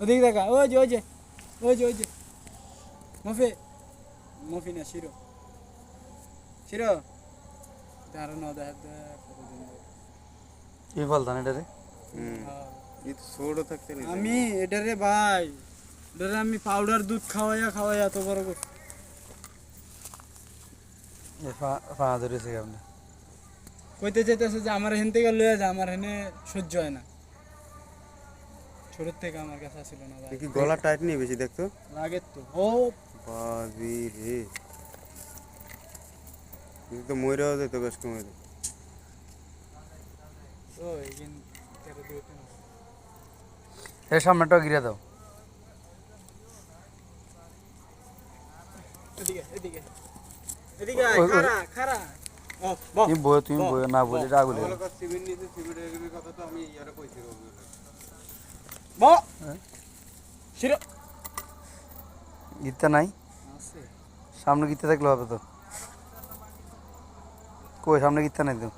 ওদিকে দেখা, ওই যে ওই যে ওই যে ওই যে মফি, মফি না শিরো, শিরো তার ন দেখা কি বলতাম এটা রে? আমি এটারে ভাই, এটারে আমি পাউডার দুধ খাওয়াইয়া খাওয়াইয়া এত বড় করছি। পা ধরেছে আপনি কইতে চাইতেছে যে আমার হেন থেকে লইয়া যা, আমার হেনে সহ্য হয় না, ছোট থেকে আমার কাছে ছিল না ভাই। কি গলা টাইট নেই বেশি দেখতো লাগে তো ও বাজি রে, তো মইরাও যেত বেশ কমে। ও এগিন তেরে দিতে না। এর সামনেটা গিরে দাও। এদিকে এদিকে এদিকে আয়, খাড়া খাড়া। ও বাহ, তুমি বই না বলে এটা আগুলে বলে কথা সিভিল নিতে, সিভিলের কথা তো আমি ইয়ারে কইছি রবি। বাহ শিরো গীতা নাই, আছে সামনে গীতা থাকলে হবে তো। কই সামনে গীতা নাই তো?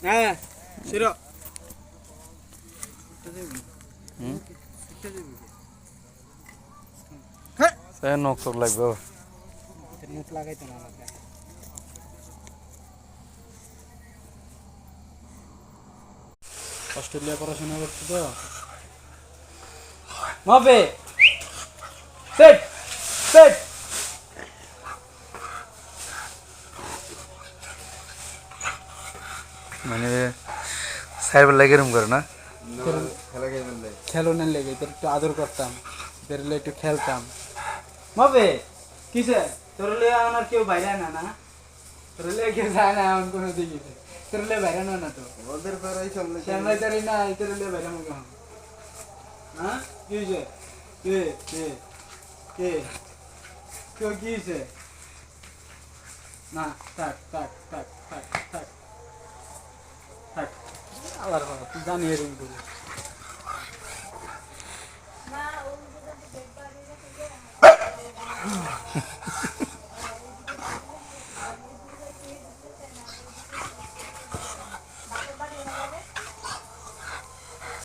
হ্যাঁ শিরো সে নখ চোখ লাগবে। মুখ লাগাইতো না আমাকে। অস্ট্রেলিয়া পড়াশোনা করছে তো মাপে সেট সেট। মানে সাইবার লাগে এরম করে না? খেলোনের লেগে তোর একটু আদর করতাম, তোর একটু খেলতাম। মাপে কিসে তোর লে আমার কেউ বাইরে না, না তোর লে কেউ যায় না এমন কোনো দিকে, তোর লে বাইরে না তো ওদের ফেরাই সামনে সামলাইতারি না, তোর লে বাইরে মুখ। হ্যাঁ কি হয়েছে? কে কে কে কেউ কি হয়েছে? না থাক থাক থাক থাক থাক থাক। আল্লাহর বাবা তুই জানি এরকম করিস।